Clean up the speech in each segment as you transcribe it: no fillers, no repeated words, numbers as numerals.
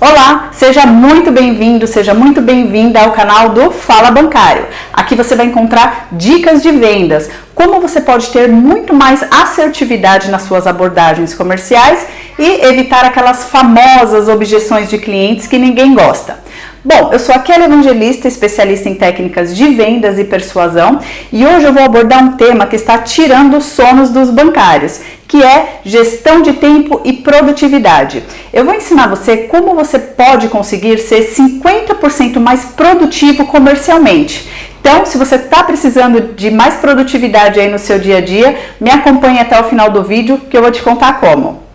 Olá, seja muito bem-vindo, seja muito bem-vinda ao canal do Fala Bancário. Aqui você vai encontrar dicas de vendas, como você pode ter muito mais assertividade nas suas abordagens comerciais e evitar aquelas famosas objeções de clientes que ninguém gosta. Bom, eu sou a Kelly Evangelista, especialista em técnicas de vendas e persuasão, e hoje eu vou abordar um tema que está tirando os sonos dos bancários, que é gestão de tempo e produtividade. Eu vou ensinar você como você pode conseguir ser 50% mais produtivo comercialmente. Então, se você está precisando de mais produtividade aí no seu dia a dia, me acompanhe até o final do vídeo que eu vou te contar como.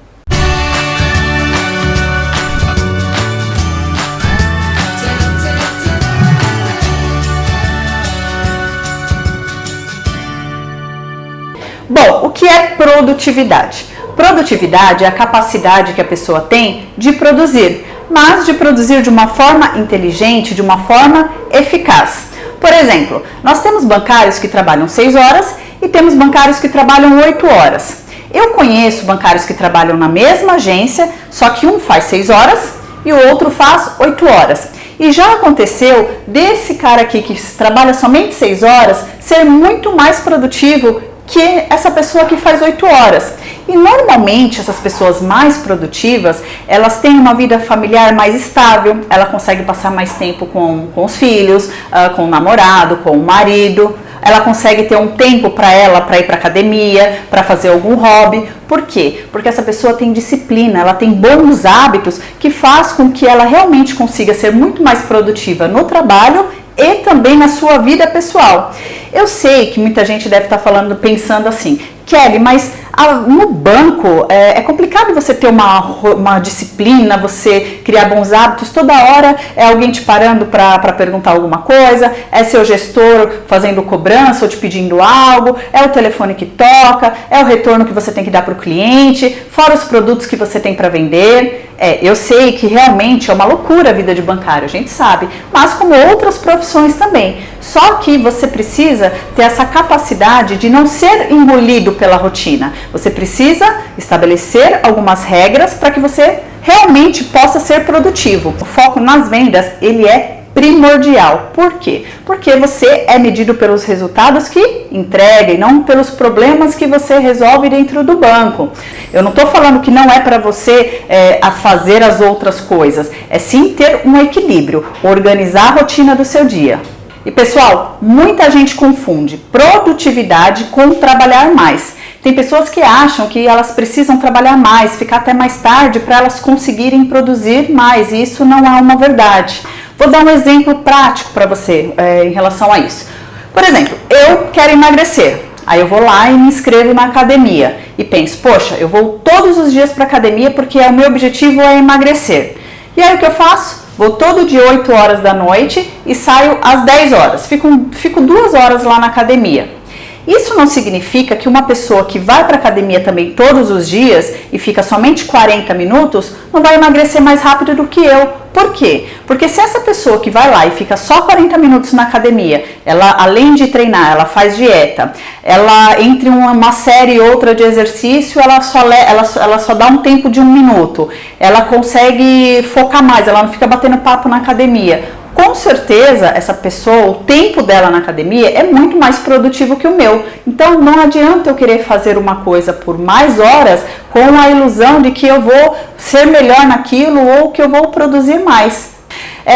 Bom, o que é produtividade? Produtividade é a capacidade que a pessoa tem de produzir, mas de produzir de uma forma inteligente, de uma forma eficaz. Por exemplo, nós temos bancários que trabalham 6 horas e temos bancários que trabalham 8 horas. Eu conheço bancários que trabalham na mesma agência, só que um faz 6 horas e o outro faz 8 horas. E já aconteceu desse cara aqui que trabalha somente 6 horas ser muito mais produtivo que essa pessoa que faz 8 horas. E normalmente essas pessoas mais produtivas, elas têm uma vida familiar mais estável, ela consegue passar mais tempo com os filhos, com o namorado, com o marido, ela consegue ter um tempo para ela, para ir para academia, para fazer algum hobby. Por quê? Porque essa pessoa tem disciplina, ela tem bons hábitos que faz com que ela realmente consiga ser muito mais produtiva no trabalho e também na sua vida pessoal. Eu sei que muita gente deve estar pensando assim, Kelly, mas no banco é complicado você ter uma disciplina, você criar bons hábitos, toda hora é alguém te parando para perguntar alguma coisa, é seu gestor fazendo cobrança ou te pedindo algo, é o telefone que toca, é o retorno que você tem que dar para o cliente, fora os produtos que você tem para vender. Eu sei que realmente é uma loucura a vida de bancário, a gente sabe, mas como outras profissões também. Só que você precisa ter essa capacidade de não ser engolido pela rotina. Você precisa estabelecer algumas regras para que você realmente possa ser produtivo. O foco nas vendas, ele é primordial. Por quê? Porque você é medido pelos resultados que entrega e não pelos problemas que você resolve dentro do banco. Eu não estou falando que não é para você fazer as outras coisas, é sim ter um equilíbrio, organizar a rotina do seu dia. E pessoal, muita gente confunde produtividade com trabalhar mais. Tem pessoas que acham que elas precisam trabalhar mais, ficar até mais tarde para elas conseguirem produzir mais, e isso não é uma verdade. Vou dar um exemplo prático para você em relação a isso. Por exemplo, eu quero emagrecer, aí eu vou lá e me inscrevo na academia e penso, poxa, eu vou todos os dias para a academia porque o meu objetivo é emagrecer. E aí o que eu faço? Vou todo dia 8 horas da noite e saio às 10 horas, fico 2 horas lá na academia. Isso não significa que uma pessoa que vai para a academia também todos os dias e fica somente 40 minutos não vai emagrecer mais rápido do que eu. Por quê? Porque se essa pessoa que vai lá e fica só 40 minutos na academia, ela além de treinar, ela faz dieta, ela entre uma série e outra de exercício, ela só dá um tempo de 1 minuto, ela consegue focar mais, ela não fica batendo papo na academia. Com certeza, essa pessoa, o tempo dela na academia é muito mais produtivo que o meu. Então, não adianta eu querer fazer uma coisa por mais horas com a ilusão de que eu vou ser melhor naquilo ou que eu vou produzir mais.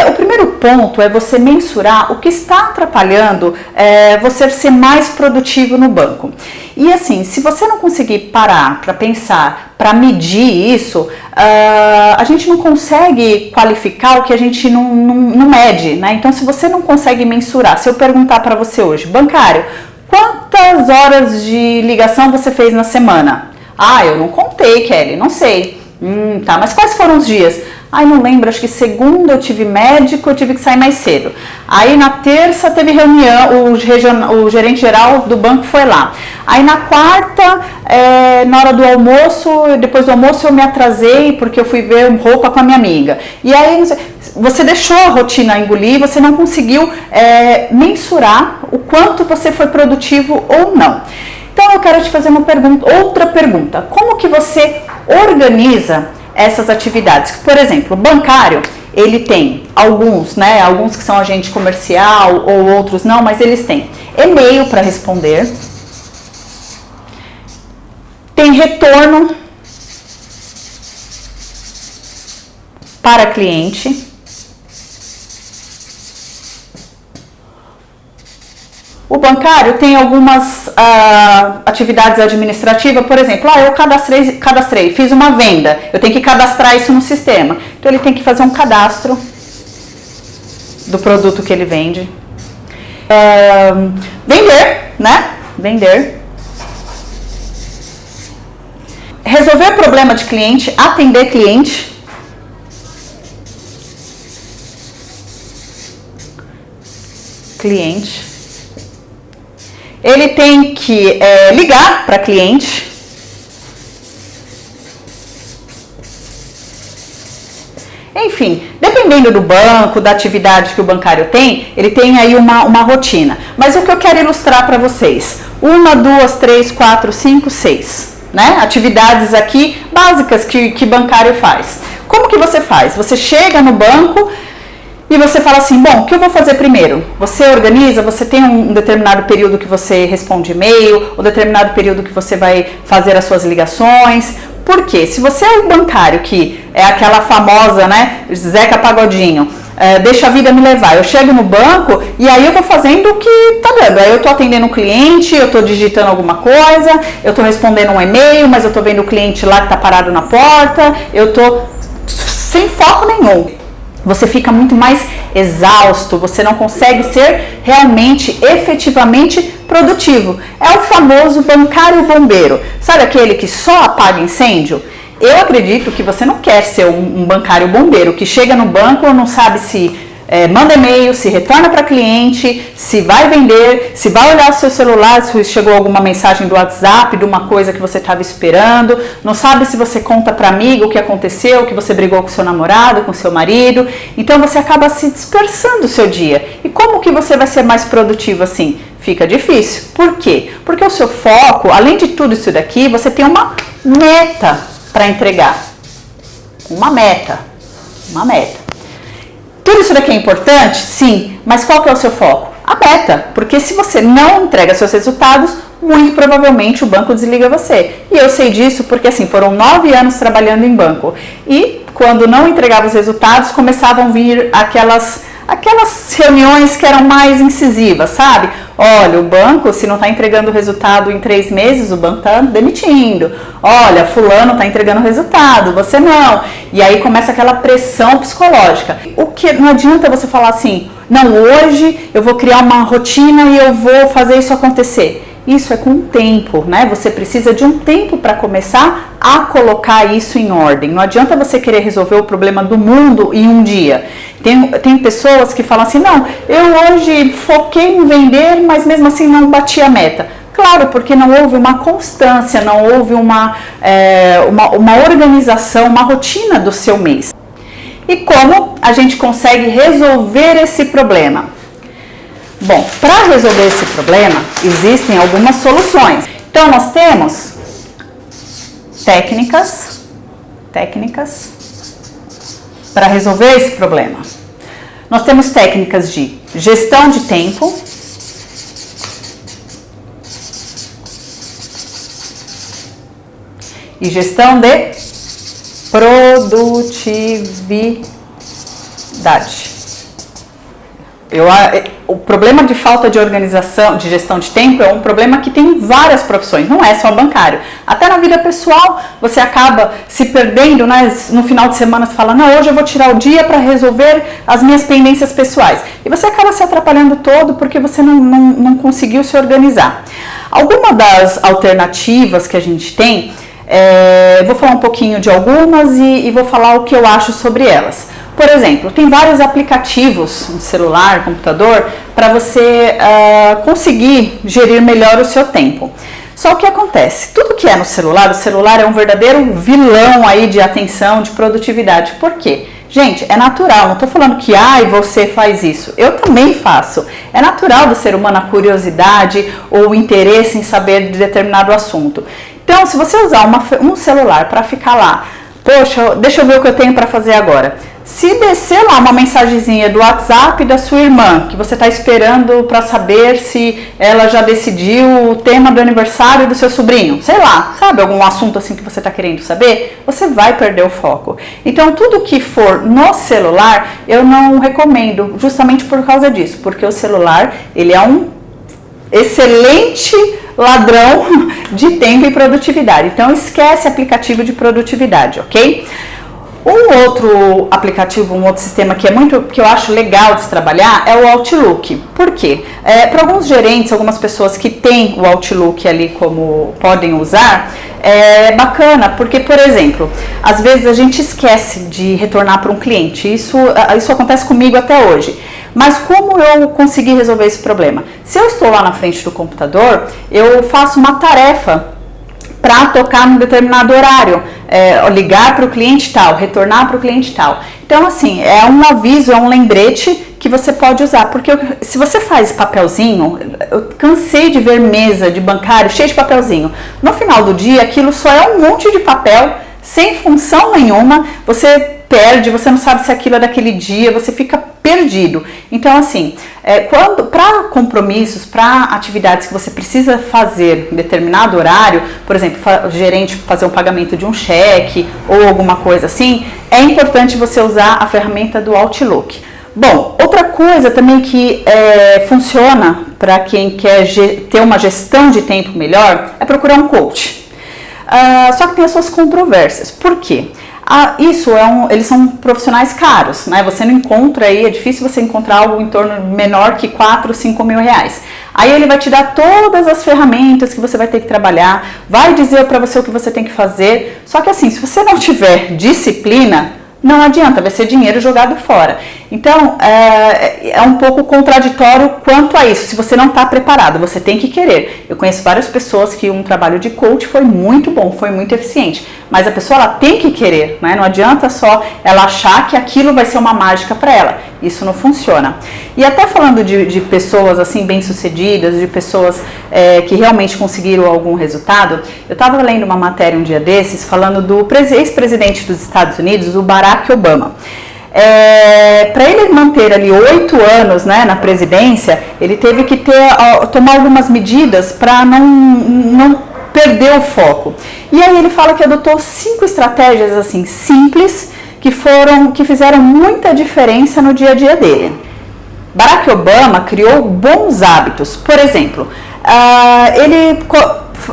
O primeiro ponto é você mensurar o que está atrapalhando você ser mais produtivo no banco. E assim, se você não conseguir parar para pensar, para medir isso, a gente não consegue qualificar o que a gente não mede, né? Então, se você não consegue mensurar, se eu perguntar para você hoje, bancário, quantas horas de ligação você fez na semana? Ah, eu não contei, Kelly, não sei. Tá, mas quais foram os dias? Ai, não lembro, acho que segunda eu tive médico, eu tive que sair mais cedo. Aí na terça teve reunião, o gerente geral do banco foi lá. Aí na quarta, na hora do almoço, depois do almoço eu me atrasei porque eu fui ver roupa com a minha amiga. E aí você deixou a rotina engolir, você não conseguiu mensurar o quanto você foi produtivo ou não. Então eu quero te fazer outra pergunta. Como que você organiza essas atividades. Por exemplo, o bancário, ele tem alguns, né? Alguns que são agente comercial ou outros não, mas eles têm e-mail para responder, tem retorno para cliente, o bancário tem algumas atividades administrativas, por exemplo, eu cadastrei, fiz uma venda, eu tenho que cadastrar isso no sistema. Então ele tem que fazer um cadastro do produto que ele vende. Vender, né? Vender. Resolver problema de cliente, atender cliente. Cliente. Ele tem que ligar para cliente. Enfim, dependendo do banco, da atividade que o bancário tem, ele tem aí uma rotina. Mas o que eu quero ilustrar para vocês, 1, 2, 3, 4, 5, 6, né? Atividades aqui básicas que bancário faz. Como que você faz? Você chega no banco e você fala assim, bom, o que eu vou fazer primeiro? Você organiza, você tem um determinado período que você responde e-mail, um determinado período que você vai fazer as suas ligações. Por quê? Se você é um bancário que é aquela famosa, né, Zeca Pagodinho, deixa a vida me levar, eu chego no banco e aí eu vou fazendo o que tá dando. Aí eu tô atendendo um cliente, eu tô digitando alguma coisa, eu tô respondendo um e-mail, mas eu tô vendo o cliente lá que tá parado na porta, eu tô sem foco nenhum. Você fica muito mais exausto, você não consegue ser realmente, efetivamente produtivo. É o famoso bancário bombeiro. Sabe aquele que só apaga incêndio? Eu acredito que você não quer ser um bancário bombeiro que chega no banco e não sabe se manda e-mail, se retorna para cliente, se vai vender, se vai olhar o seu celular, se chegou alguma mensagem do WhatsApp de uma coisa que você estava esperando, não sabe se você conta para amigo o que aconteceu, que você brigou com seu namorado, com seu marido. Então você acaba se dispersando o seu dia. E como que você vai ser mais produtivo assim? Fica difícil. Por quê? Porque o seu foco, além de tudo isso daqui, você tem uma meta para entregar. Uma meta. Tudo isso daqui é importante? Sim, mas qual que é o seu foco? A meta, porque se você não entrega seus resultados, muito provavelmente o banco desliga você. E eu sei disso porque assim, foram 9 anos trabalhando em banco e quando não entregava os resultados, começavam a vir aquelas reuniões que eram mais incisivas, sabe? Olha, o banco, se não está entregando o resultado em 3 meses, o banco está demitindo. Olha, fulano está entregando o resultado, você não. E aí começa aquela pressão psicológica. O que não adianta você falar assim, não, hoje eu vou criar uma rotina e eu vou fazer isso acontecer. Isso é com o tempo, né? Você precisa de um tempo para começar a colocar isso em ordem. Não adianta você querer resolver o problema do mundo em um dia. Tem pessoas que falam assim, não, eu hoje foquei em vender, mas mesmo assim não bati a meta. Claro, porque não houve uma constância, não houve uma organização, uma rotina do seu mês. E como a gente consegue resolver esse problema? Bom, para resolver esse problema, existem algumas soluções. Então, nós temos técnicas para resolver esse problema. Nós temos técnicas de gestão de tempo, e gestão de produtividade. O problema de falta de organização, de gestão de tempo, é um problema que tem em várias profissões, não é só bancário. Até na vida pessoal, você acaba se perdendo, né? No final de semana você fala, não, hoje eu vou tirar o dia para resolver as minhas pendências pessoais. E você acaba se atrapalhando todo porque você não conseguiu se organizar. Alguma das alternativas que a gente tem, vou falar um pouquinho de algumas e vou falar o que eu acho sobre elas. Por exemplo, tem vários aplicativos no celular, computador, para você conseguir gerir melhor o seu tempo. Só o que acontece? Tudo que é no celular, o celular é um verdadeiro vilão aí de atenção, de produtividade. Por quê? Gente, é natural, não estou falando que você faz isso. Eu também faço. É natural do ser humano a curiosidade ou o interesse em saber de determinado assunto. Então, se você usar um celular para ficar lá Poxa, deixa eu ver o que eu tenho para fazer agora. Se descer lá uma mensagenzinha do WhatsApp da sua irmã, que você está esperando para saber se ela já decidiu o tema do aniversário do seu sobrinho, sei lá, sabe, algum assunto assim que você está querendo saber, você vai perder o foco. Então, tudo que for no celular, eu não recomendo, justamente por causa disso, porque o celular, ele é um excelente ladrão de tempo e produtividade. Então, esquece aplicativo de produtividade, ok? Um outro aplicativo, um outro sistema que eu acho legal de se trabalhar é o Outlook. Por quê? Para alguns gerentes, algumas pessoas que têm o Outlook ali como podem usar, é bacana, porque, por exemplo, às vezes a gente esquece de retornar para um cliente. Isso acontece comigo até hoje. Mas como eu consegui resolver esse problema? Se eu estou lá na frente do computador, eu faço uma tarefa para tocar num determinado horário, ligar para o cliente tal, retornar para o cliente tal. Então, assim, é um aviso, é um lembrete que você pode usar, porque se você faz papelzinho, eu cansei de ver mesa de bancário cheia de papelzinho. No final do dia, aquilo só é um monte de papel, sem função nenhuma, você perde, você não sabe se aquilo é daquele dia, você fica perdido. Então, assim, para compromissos, para atividades que você precisa fazer em determinado horário, por exemplo, o gerente fazer um pagamento de um cheque ou alguma coisa assim, é importante você usar a ferramenta do Outlook. Bom, outra coisa também que funciona para quem quer ter uma gestão de tempo melhor é procurar um coach. Só que tem as suas controvérsias. Por quê? Eles são profissionais caros, né? Você não encontra aí, é difícil você encontrar algo em torno menor que 4, 5 mil reais. Aí ele vai te dar todas as ferramentas que você vai ter que trabalhar, vai dizer para você o que você tem que fazer. Só que assim, se você não tiver disciplina, não adianta, vai ser dinheiro jogado fora. Então, é um pouco contraditório quanto a isso. Se você não está preparado, você tem que querer. Eu conheço várias pessoas que um trabalho de coach foi muito bom, foi muito eficiente. Mas a pessoa, ela tem que querer, né? Não adianta só ela achar que aquilo vai ser uma mágica para ela. Isso não funciona. E até falando de pessoas assim bem-sucedidas, de pessoas que realmente conseguiram algum resultado, eu estava lendo uma matéria um dia desses falando do ex-presidente dos Estados Unidos, o Barack Obama. Para ele manter ali 8 anos, né, na presidência, ele teve que tomar algumas medidas para não perder o foco. E aí ele fala que adotou 5 estratégias assim simples que fizeram muita diferença no dia a dia dele. Barack Obama criou bons hábitos. Por exemplo,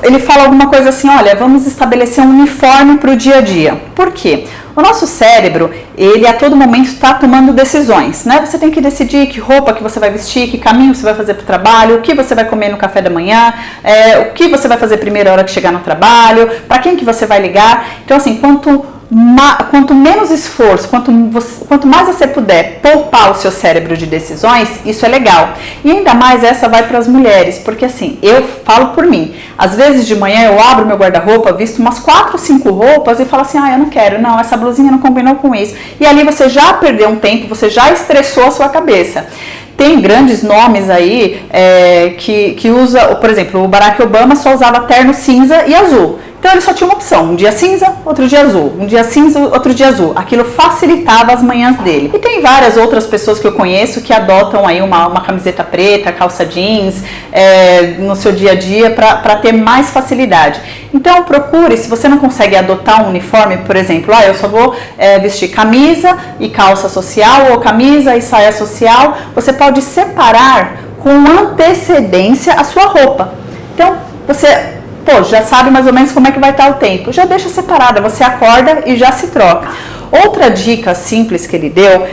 ele fala alguma coisa assim, olha, vamos estabelecer um uniforme para o dia a dia. Por quê? O nosso cérebro, ele a todo momento está tomando decisões, né? Você tem que decidir que roupa que você vai vestir, que caminho você vai fazer para o trabalho, o que você vai comer no café da manhã, o que você vai fazer primeiro hora que chegar no trabalho, para quem que você vai ligar. Então, assim, quanto menos esforço, quanto mais você puder poupar o seu cérebro de decisões, isso é legal. E ainda mais essa vai para as mulheres, porque assim, eu falo por mim, às vezes de manhã eu abro meu guarda-roupa, visto umas 4, 5 roupas e falo assim, eu não quero, não, essa blusinha não combinou com isso. E ali você já perdeu um tempo, você já estressou a sua cabeça. Tem grandes nomes aí que usa, por exemplo, o Barack Obama só usava terno cinza e azul. Então ele só tinha uma opção, um dia cinza, outro dia azul, um dia cinza, outro dia azul. Aquilo facilitava as manhãs dele. E tem várias outras pessoas que eu conheço que adotam aí uma camiseta preta, calça jeans, no seu dia a dia para ter mais facilidade. Então procure, se você não consegue adotar um uniforme, por exemplo, eu só vou vestir camisa e calça social ou camisa e saia social, você pode separar com antecedência a sua roupa. Então você já sabe mais ou menos como é que vai estar o tempo, já deixa separada, você acorda e já se troca. Outra dica simples que ele deu,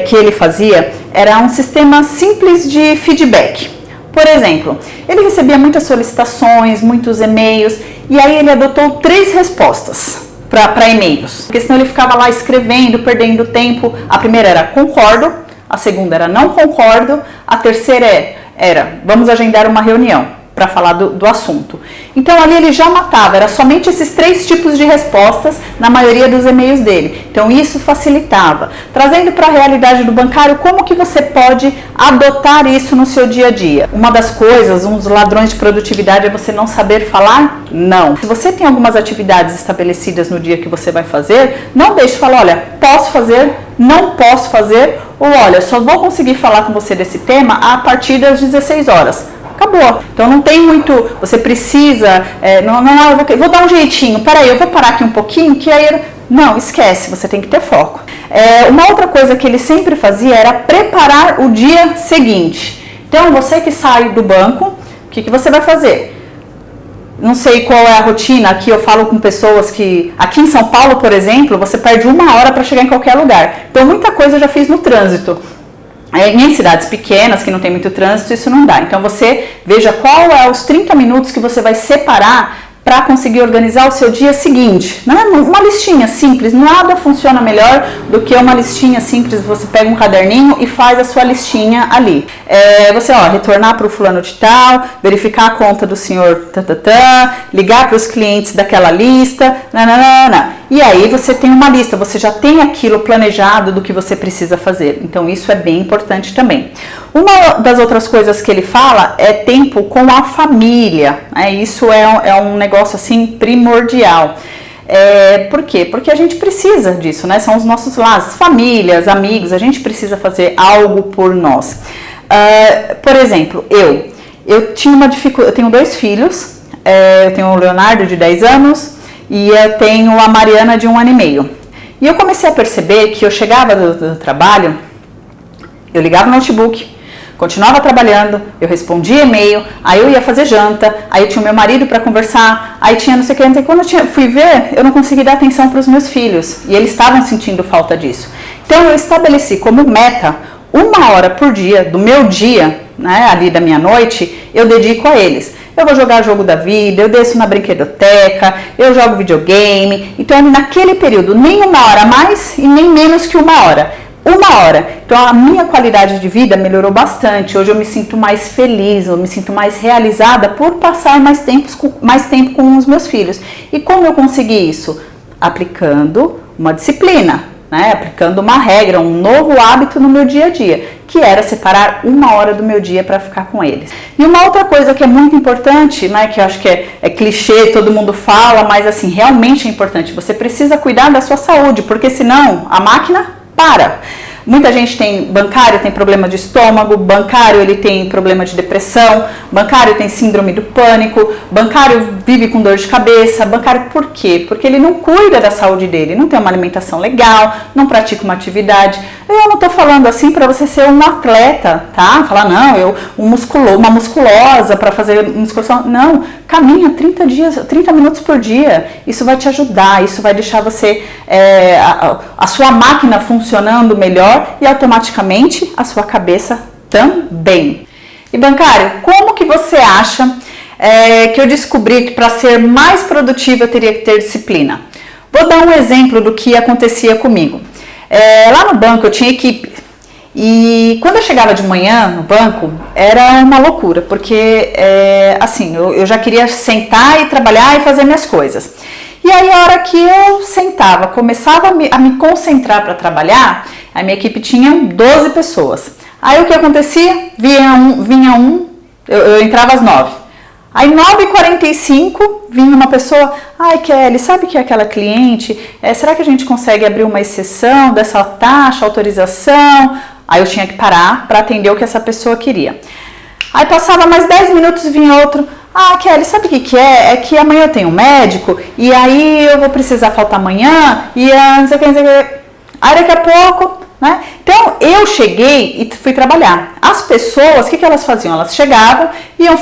que ele fazia, era um sistema simples de feedback. Por exemplo, ele recebia muitas solicitações, muitos e-mails, e aí ele adotou 3 respostas para e-mails. Porque senão ele ficava lá escrevendo, perdendo tempo. A primeira era concordo, a segunda era não concordo, a terceira era vamos agendar uma reunião. para falar do assunto. Então ali ele já matava, era somente esses 3 tipos de respostas na maioria dos e-mails dele. Então isso facilitava. Trazendo para a realidade do bancário, como que você pode adotar isso no seu dia a dia? Uma das coisas, um dos ladrões de produtividade é você não saber falar não. Se você tem algumas atividades estabelecidas no dia que você vai fazer, não deixe de falar, olha, posso fazer, não posso fazer, ou olha, só vou conseguir falar com você desse tema a partir das 16 horas. Acabou. Então não tem muito, você precisa, eu vou dar um jeitinho, peraí, eu vou parar aqui um pouquinho, que aí, não, esquece, você tem que ter foco. Uma outra coisa que ele sempre fazia era preparar o dia seguinte. Então você que sai do banco, o que você vai fazer? Não sei qual é a rotina, aqui eu falo com pessoas que, aqui em São Paulo, por exemplo, você perde 1 hora para chegar em qualquer lugar. Então muita coisa eu já fiz no trânsito. Em cidades pequenas, que não tem muito trânsito, isso não dá. Então você veja qual é os 30 minutos que você vai separar para conseguir organizar o seu dia seguinte. Não é uma listinha simples, nada funciona melhor do que uma listinha simples. Você pega um caderninho e faz a sua listinha ali. Você retornar para o fulano de tal, verificar a conta do senhor, ligar para os clientes daquela lista, e aí você tem uma lista, você já tem aquilo planejado do que você precisa fazer. Então isso é bem importante também. Uma das outras coisas que ele fala é tempo com a família. Isso é um negócio assim primordial. Por quê? Porque a gente precisa disso, né? São os nossos laços, famílias, amigos, a gente precisa fazer algo por nós. Por exemplo, eu tinha uma dificuldade, eu tenho 2 filhos, eu tenho o Leonardo de 10 anos e eu tenho a Mariana de 1 ano e meio. E eu comecei a perceber que eu chegava do trabalho, eu ligava o notebook, continuava trabalhando, eu respondia e-mail, aí eu ia fazer janta, aí eu tinha o meu marido para conversar, aí tinha não sei o que, então quando eu fui ver, eu não consegui dar atenção para os meus filhos, e eles estavam sentindo falta disso. Então eu estabeleci como meta, 1 hora por dia, do meu dia, né, ali da minha noite, eu dedico a eles. Eu vou jogar jogo da vida, eu desço na brinquedoteca, eu jogo videogame, então naquele período, nem 1 hora a mais e nem menos que 1 hora. 1 hora. Então a minha qualidade de vida melhorou bastante. Hoje eu me sinto mais feliz, eu me sinto mais realizada por passar mais tempo com os meus filhos. E como eu consegui isso? Aplicando uma disciplina, né? Aplicando uma regra, um novo hábito no meu dia a dia, que era separar 1 hora do meu dia para ficar com eles. E uma outra coisa que é muito importante, né, que eu acho que é clichê, todo mundo fala, mas assim, realmente é importante, você precisa cuidar da sua saúde, porque senão a máquina para. Muita gente bancário tem problema de estômago, bancário ele tem problema de depressão, bancário tem síndrome do pânico, bancário vive com dor de cabeça, bancário por quê? Porque ele não cuida da saúde dele, não tem uma alimentação legal, não pratica uma atividade. Eu não tô falando assim para você ser um atleta, tá? Falar, não, uma musculosa para fazer musculação. Não, caminha 30 minutos por dia, isso vai te ajudar, isso vai deixar você, a sua máquina funcionando melhor, e automaticamente a sua cabeça também. E bancário, como que você acha que eu descobri que para ser mais produtiva eu teria que ter disciplina? Vou dar um exemplo do que acontecia comigo. Lá no banco eu tinha equipe e quando eu chegava de manhã no banco era uma loucura, porque assim, eu já queria sentar e trabalhar e fazer minhas coisas. E aí a hora que eu sentava, começava a me concentrar para trabalhar, a minha equipe tinha 12 pessoas. Aí o que acontecia? Eu entrava às 9. Aí 9h45 vinha uma pessoa, ai Kelly, sabe que é aquela cliente? Será que a gente consegue abrir uma exceção dessa taxa, autorização? Aí eu tinha que parar para atender o que essa pessoa queria. Aí passava mais 10 minutos e vinha outro. Ah, Kelly, sabe o que é? É que amanhã eu tenho um médico e aí eu vou precisar faltar amanhã e não sei o que, não sei o que. Aí daqui a pouco, né? Então eu cheguei e fui trabalhar. As pessoas, o que elas faziam? Elas chegavam, iam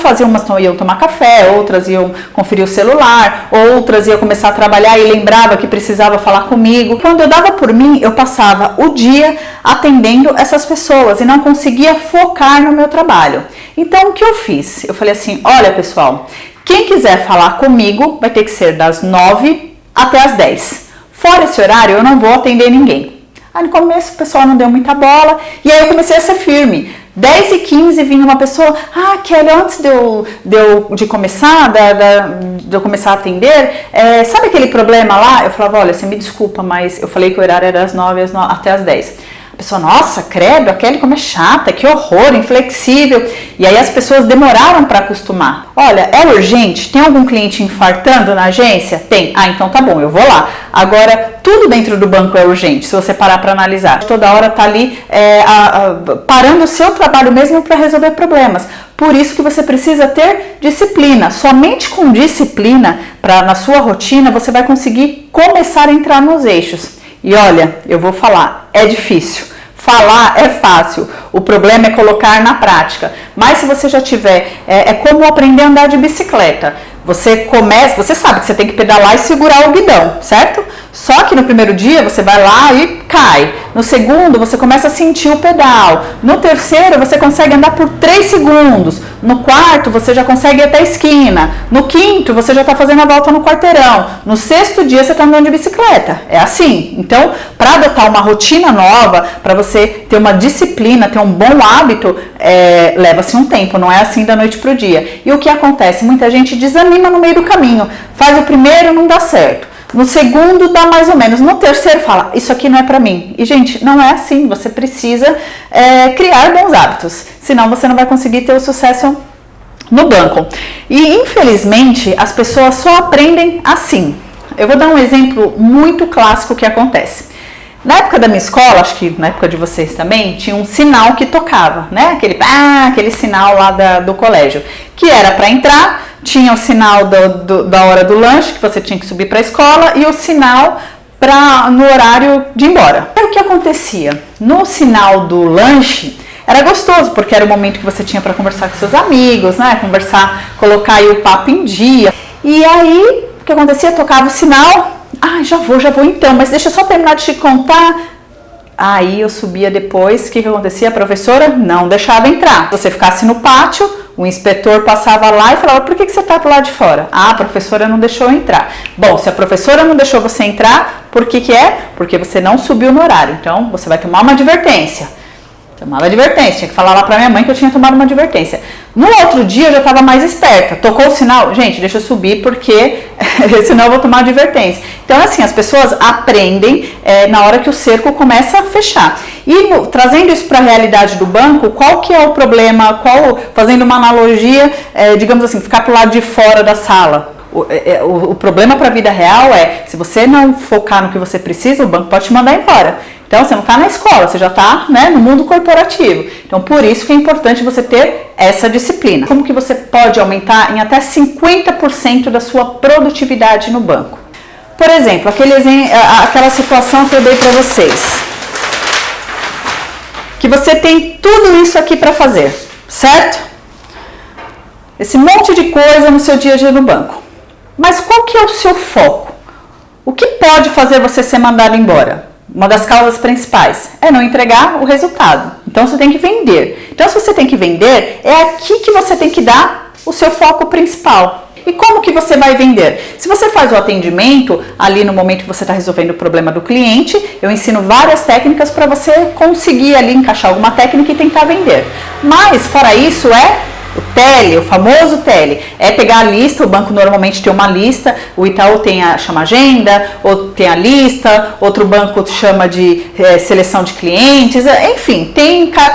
tomar café, outras iam conferir o celular, outras iam começar a trabalhar e lembrava que precisava falar comigo. Quando eu dava por mim, eu passava o dia atendendo essas pessoas e não conseguia focar no meu trabalho. Então o que eu fiz? Eu falei assim, olha pessoal, quem quiser falar comigo vai ter que ser das 9 até as 10. Fora esse horário eu não vou atender ninguém. Aí no começo o pessoal não deu muita bola e aí eu comecei a ser firme. 10h15 vinha uma pessoa, Kelly, antes de começar, de eu começar a atender, sabe aquele problema lá? Eu falava, olha, você me desculpa, mas eu falei que o horário era das 9 até as 10. A pessoa, nossa, credo, a Kelly como é chata, que horror, inflexível. E aí as pessoas demoraram para acostumar. Olha, é urgente? Tem algum cliente infartando na agência? Tem. Então tá bom, eu vou lá. Agora, tudo dentro do banco é urgente, se você parar para analisar. Toda hora tá ali parando o seu trabalho mesmo para resolver problemas. Por isso que você precisa ter disciplina. Somente com disciplina na sua rotina você vai conseguir começar a entrar nos eixos. E olha, eu vou falar, é difícil. Falar é fácil, o problema é colocar na prática. Mas se você já tiver, é como aprender a andar de bicicleta. Você sabe que você tem que pedalar e segurar o guidão, certo? Só que no primeiro dia você vai lá e cai. No segundo você começa a sentir o pedal. No terceiro você consegue andar por 3 segundos. No quarto você já consegue ir até a esquina. No quinto você já está fazendo a volta no quarteirão. No sexto dia você está andando de bicicleta. É assim. Então, para adotar uma rotina nova, para você ter uma disciplina, ter um bom hábito, leva-se um tempo. Não é assim da noite para o dia. E o que acontece? Muita gente desanima no meio do caminho. Faz o primeiro, não dá certo. No segundo dá mais ou menos, no terceiro fala, isso aqui não é pra mim. E gente, não é assim, você precisa criar bons hábitos, senão você não vai conseguir ter o sucesso no banco. E infelizmente as pessoas só aprendem assim. Eu vou dar um exemplo muito clássico que acontece. Na época da minha escola, acho que na época de vocês também, tinha um sinal que tocava, né? Aquele sinal lá do colégio, que era para entrar. Tinha o sinal da hora do lanche, que você tinha que subir para a escola, e o sinal no horário de ir embora. E o que acontecia? No sinal do lanche, era gostoso, porque era o momento que você tinha para conversar com seus amigos, né? Conversar, colocar aí o papo em dia. E aí, o que acontecia? Tocava o sinal. Já vou então, mas deixa eu só terminar de te contar. Aí eu subia depois, o que acontecia? A professora não deixava entrar. Se você ficasse no pátio, o inspetor passava lá e falava, por que você está do lado de fora? A professora não deixou eu entrar. Bom, se a professora não deixou você entrar, por que é? Porque você não subiu no horário. Então, você vai tomar uma advertência. Tomava advertência, tinha que falar lá pra minha mãe que eu tinha tomado uma advertência. No outro dia eu já estava mais esperta, tocou o sinal, gente, deixa eu subir porque senão eu vou tomar advertência. Então assim, as pessoas aprendem na hora que o cerco começa a fechar. E trazendo isso para a realidade do banco, qual que é o problema, fazendo uma analogia, digamos assim, ficar pro lado de fora da sala. O problema para a vida real se você não focar no que você precisa, o banco pode te mandar embora. Então, você não está na escola, você já está no mundo corporativo. Então, por isso que é importante você ter essa disciplina. Como que você pode aumentar em até 50% da sua produtividade no banco? Por exemplo, aquela situação que eu dei para vocês. Que você tem tudo isso aqui para fazer, certo? Esse monte de coisa no seu dia a dia no banco. Mas qual que é o seu foco? O que pode fazer você ser mandado embora? Uma das causas principais é não entregar o resultado. Então você tem que vender. Então se você tem que vender, é aqui que você tem que dar o seu foco principal. E como que você vai vender? Se você faz o atendimento ali no momento que você está resolvendo o problema do cliente, eu ensino várias técnicas para você conseguir ali encaixar alguma técnica e tentar vender. Mas fora isso o tele, o famoso tele, é pegar a lista, o banco normalmente tem uma lista, o Itaú chama agenda, ou tem a lista, outro banco chama de seleção de clientes, enfim,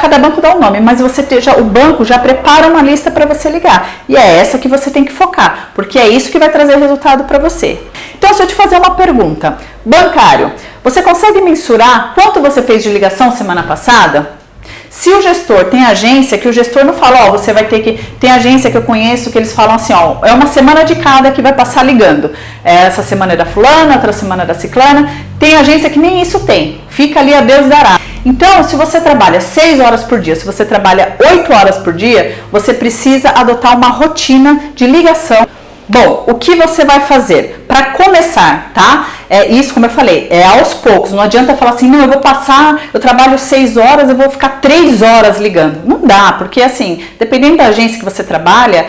cada banco dá um nome, mas o banco já prepara uma lista para você ligar, e é essa que você tem que focar, porque é isso que vai trazer resultado para você. Então, se eu te fazer uma pergunta, bancário, você consegue mensurar quanto você fez de ligação semana passada? Se o gestor tem agência, que o gestor não fala, você vai ter que... Tem agência que eu conheço que eles falam assim, é uma semana de cada que vai passar ligando. Essa semana é da fulana, outra semana é da ciclana. Tem agência que nem isso tem. Fica ali a Deus dará. Então, se você trabalha 6 horas por dia, se você trabalha 8 horas por dia, você precisa adotar uma rotina de ligação Bom, o que você vai fazer? Para começar, tá? Isso, como eu falei, é aos poucos. Não adianta falar assim, não, eu vou passar, eu trabalho 6 horas, eu vou ficar 3 horas ligando. Não dá, porque assim, dependendo da agência que você trabalha,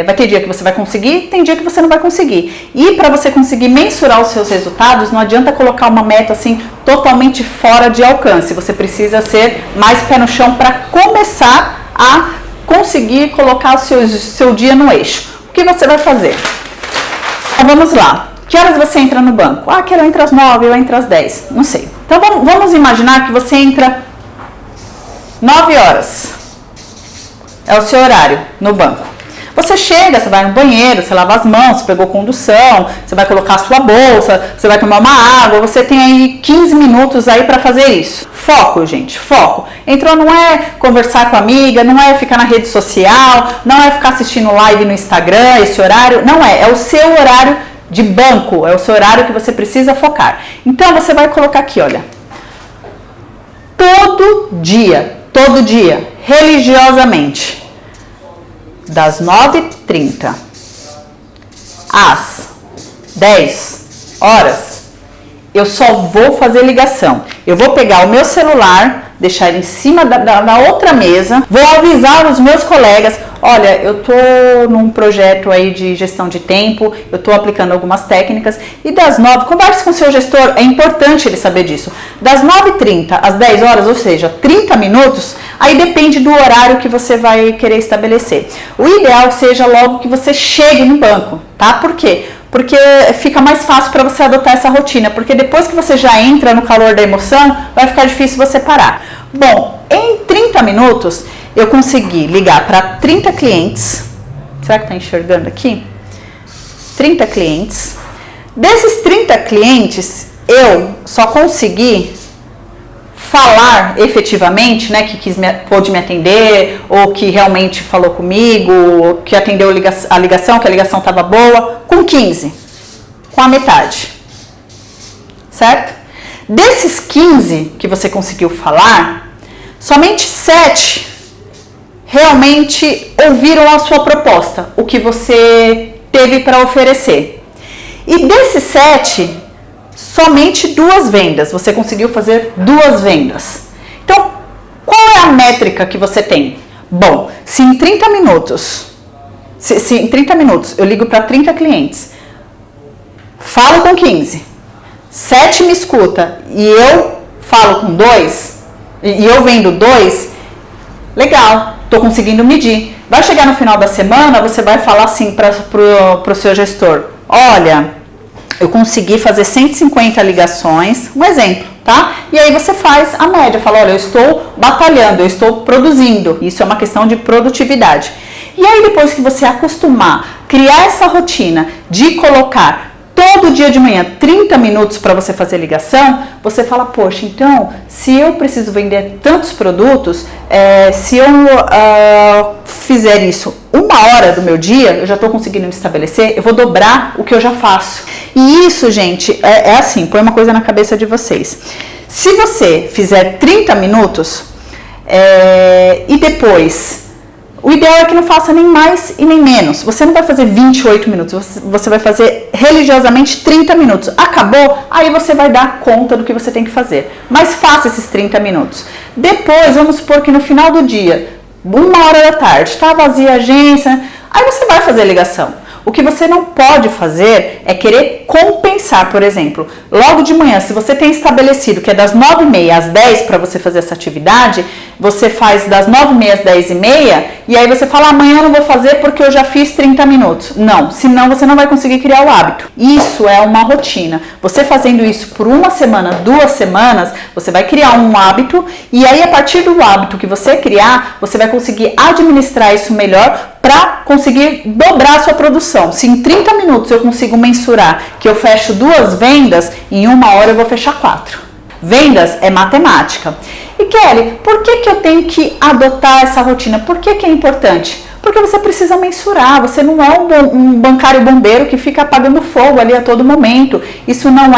vai ter dia que você vai conseguir, tem dia que você não vai conseguir. E para você conseguir mensurar os seus resultados, não adianta colocar uma meta assim totalmente fora de alcance. Você precisa ser mais pé no chão para começar a conseguir colocar o seu dia no eixo. O que você vai fazer? Então, vamos lá. Que horas você entra no banco? Ah, quero entrar às 9, eu entro às 10. Não sei. Então, vamos imaginar que você entra 9 horas. É o seu horário no banco. Você chega, você vai no banheiro, você lava as mãos, você pegou condução, você vai colocar a sua bolsa, você vai tomar uma água, você tem aí 15 minutos aí para fazer isso. Foco, gente, foco. Entrou não é conversar com a amiga, não é ficar na rede social, não é ficar assistindo live no Instagram, esse horário, não é o seu horário de banco, é o seu horário que você precisa focar. Então você vai colocar aqui, olha, todo dia, religiosamente, das 9h30 às 10 horas, eu só vou fazer ligação. Eu vou pegar o meu celular, deixar ele em cima da outra mesa, vou avisar os meus colegas, olha, eu tô num projeto aí de gestão de tempo, eu tô aplicando algumas técnicas, e das 9, converse com o seu gestor, é importante ele saber disso. Das 9h30 às 10 horas, ou seja, 30 minutos, aí depende do horário que você vai querer estabelecer. O ideal seja logo que você chegue no banco, tá? Por quê? Porque fica mais fácil para você adotar essa rotina, porque depois que você já entra no calor da emoção, vai ficar difícil você parar. Bom, em 30 minutos, eu consegui ligar para 30 clientes. Será que está enxergando aqui? 30 clientes. Desses 30 clientes, eu só consegui falar efetivamente, né, que pôde me atender, ou que realmente falou comigo, ou que atendeu a ligação, que a ligação estava boa, com 15, com a metade, certo? Desses 15 que você conseguiu falar, somente 7 realmente ouviram a sua proposta, o que você teve para oferecer. E desses 7, somente 2 vendas, você conseguiu fazer 2 vendas. Então, qual é a métrica que você tem? Bom, se em 30 minutos, eu ligo para 30 clientes, falo com 15, 7 me escuta e eu falo com 2, e eu vendo 2, legal, estou conseguindo medir. Vai chegar no final da semana, você vai falar assim para o seu gestor, olha, eu consegui fazer 150 ligações, um exemplo, tá? E aí você faz a média, fala, olha, eu estou batalhando, eu estou produzindo. Isso é uma questão de produtividade. E aí depois que você acostumar, criar essa rotina de colocar todo dia de manhã 30 minutos para você fazer ligação, você fala, poxa, então, se eu preciso vender tantos produtos, se eu fizer isso 1 hora do meu dia, eu já estou conseguindo me estabelecer, eu vou dobrar o que eu já faço. E isso, gente, é assim, põe uma coisa na cabeça de vocês. Se você fizer 30 minutos e depois, o ideal é que não faça nem mais e nem menos. Você não vai fazer 28 minutos, você vai fazer religiosamente 30 minutos. Acabou, aí você vai dar conta do que você tem que fazer. Mas faça esses 30 minutos. Depois, vamos supor que no final do dia, 1 hora da tarde, está vazia a agência, aí você vai fazer a ligação. O que você não pode fazer é querer compensar, por exemplo, logo de manhã, se você tem estabelecido que é das 9h30 às 10 para você fazer essa atividade, você faz das 9h30 às 10h30 e aí você fala, amanhã eu não vou fazer porque eu já fiz 30 minutos. Não, senão você não vai conseguir criar o hábito. Isso é uma rotina. Você fazendo isso por 1 semana, 2 semanas, você vai criar um hábito e aí a partir do hábito que você criar, você vai conseguir administrar isso melhor para conseguir dobrar a sua produção. Se em 30 minutos eu consigo mensurar que eu fecho 2 vendas, em 1 hora eu vou fechar 4. Vendas é matemática. E Kelly, por que eu tenho que adotar essa rotina? Por que é importante? Porque você precisa mensurar, você não é um bancário bombeiro que fica apagando fogo ali a todo momento. Isso não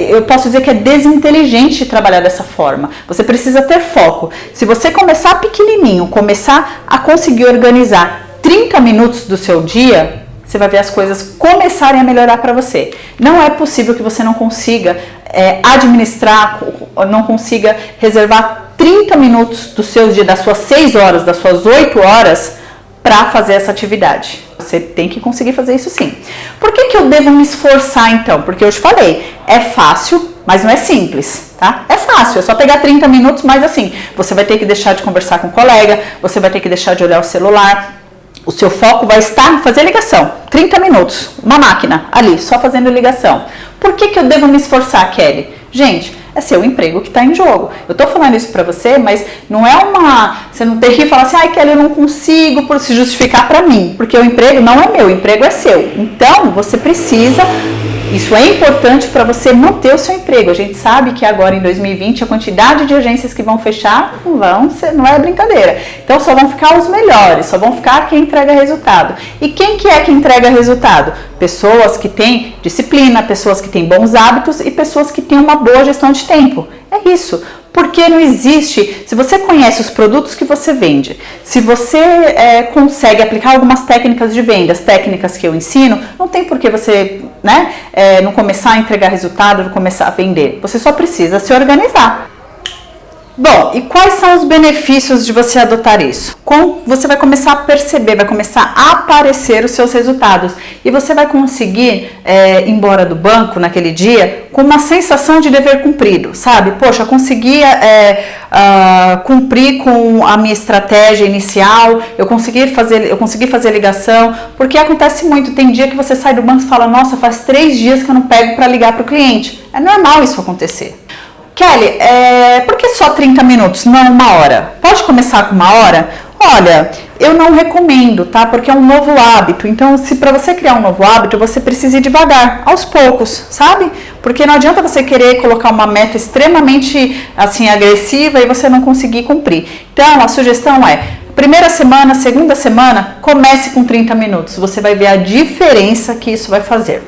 eu posso dizer que é desinteligente trabalhar dessa forma. Você precisa ter foco. Se você começar pequenininho, começar a conseguir organizar 30 minutos do seu dia, você vai ver as coisas começarem a melhorar para você. Não é possível que você não consiga administrar, não consiga reservar 30 minutos do seu dia, das suas 6 horas, das suas 8 horas, para fazer essa atividade. Você tem que conseguir fazer isso sim. Por que eu devo me esforçar então? Porque eu te falei, é fácil, mas não é simples, tá? É fácil, é só pegar 30 minutos, mas assim, você vai ter que deixar de conversar com o colega, você vai ter que deixar de olhar o celular, o seu foco vai estar em fazer ligação. 30 minutos, uma máquina ali, só fazendo ligação. Por que eu devo me esforçar, Kelly? Gente, é seu emprego que está em jogo. Eu tô falando isso pra você, mas não é você não tem que falar assim, ai, Kelly, eu não consigo por se justificar pra mim, porque o emprego não é meu, o emprego é seu. Então, você precisa, isso é importante para você manter o seu emprego. A gente sabe que agora em 2020 a quantidade de agências que vão fechar não é brincadeira. Então, só vão ficar os melhores, só vão ficar quem entrega resultado. E quem que é que entrega resultado? Pessoas que têm disciplina, pessoas que têm bons hábitos e pessoas que têm uma boa gestão de tempo. É isso. Porque não existe, se você conhece os produtos que você vende, se você consegue aplicar algumas técnicas de vendas, técnicas que eu ensino, não tem por que você não começar a entregar resultado, não começar a vender. Você só precisa se organizar. Bom, e quais são os benefícios de você adotar isso? Você vai começar a perceber, vai começar a aparecer os seus resultados e você vai conseguir ir embora do banco naquele dia com uma sensação de dever cumprido, sabe? Poxa, eu consegui cumprir com a minha estratégia inicial, eu consegui fazer ligação, porque acontece muito, tem dia que você sai do banco e fala, nossa, faz 3 dias que eu não pego para ligar para o cliente. É normal isso acontecer. Kelly, por que só 30 minutos, não 1 hora? Pode começar com 1 hora? Olha, eu não recomendo, tá? Porque é um novo hábito. Então, se para você criar um novo hábito, você precisa ir devagar, aos poucos, sabe? Porque não adianta você querer colocar uma meta extremamente, assim, agressiva e você não conseguir cumprir. Então, a sugestão é, primeira semana, segunda semana, comece com 30 minutos. Você vai ver a diferença que isso vai fazer.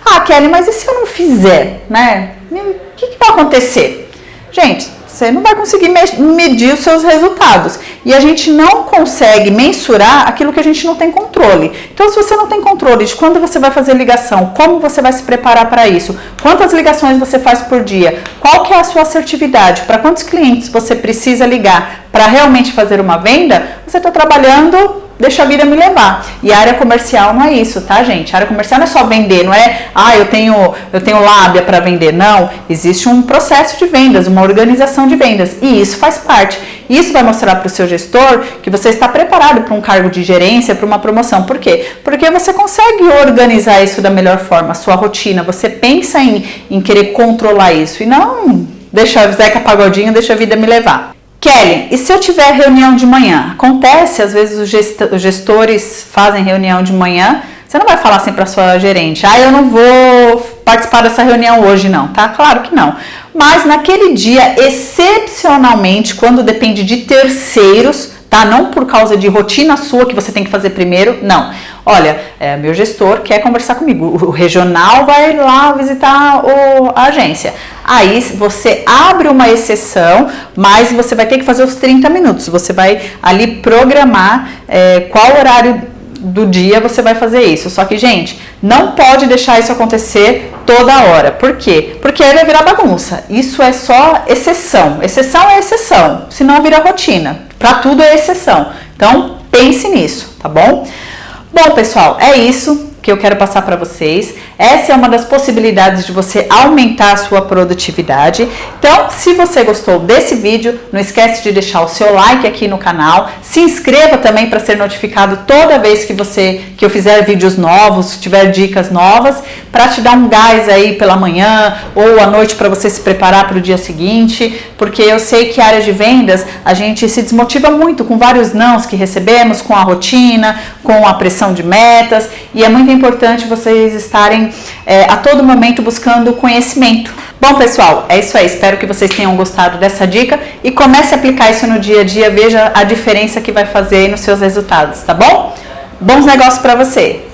Ah, Kelly, mas e se eu não fizer, né? O que vai acontecer? Gente, você não vai conseguir medir os seus resultados. E a gente não consegue mensurar aquilo que a gente não tem controle. Então, se você não tem controle de quando você vai fazer ligação, como você vai se preparar para isso, quantas ligações você faz por dia, qual que é a sua assertividade, para quantos clientes você precisa ligar para realmente fazer uma venda, você está trabalhando, deixa a vida me levar. E a área comercial não é isso, tá, gente? A área comercial não é só vender, não é, eu tenho lábia para vender. Não, existe um processo de vendas, uma organização de vendas. E isso faz parte. Isso vai mostrar para o seu gestor que você está preparado para um cargo de gerência, para uma promoção. Por quê? Porque você consegue organizar isso da melhor forma, a sua rotina. Você pensa em querer controlar isso e não deixa o Zeca Pagodinho, deixa a vida me levar. Kelly, e se eu tiver reunião de manhã? Acontece, às vezes os gestores fazem reunião de manhã, você não vai falar assim para sua gerente, eu não vou participar dessa reunião hoje não, tá? Claro que não. Mas naquele dia, excepcionalmente, quando depende de terceiros, tá? Não por causa de rotina sua que você tem que fazer primeiro, não. Olha, meu gestor quer conversar comigo, o regional vai lá visitar a agência. Aí você abre uma exceção, mas você vai ter que fazer os 30 minutos. Você vai ali programar qual horário do dia você vai fazer isso. Só que, gente, não pode deixar isso acontecer toda hora. Por quê? Porque aí vai virar bagunça. Isso é só exceção. Exceção é exceção, senão vira rotina. Para tudo é exceção. Então, pense nisso, tá bom? Bom, pessoal, é isso que eu quero passar para vocês. Essa é uma das possibilidades de você aumentar a sua produtividade. Então, se você gostou desse vídeo, não esquece de deixar o seu like aqui no canal. Se inscreva também para ser notificado toda vez que eu fizer vídeos novos, tiver dicas novas, para te dar um gás aí pela manhã ou à noite para você se preparar para o dia seguinte, porque eu sei que a área de vendas, a gente se desmotiva muito com vários nãos que recebemos, com a rotina, com a pressão de metas, e é muito importante vocês estarem a todo momento buscando conhecimento. Bom, pessoal, é isso aí. Espero que vocês tenham gostado dessa dica e comece a aplicar isso no dia a dia. Veja a diferença que vai fazer nos seus resultados, tá bom? Bons negócios para você!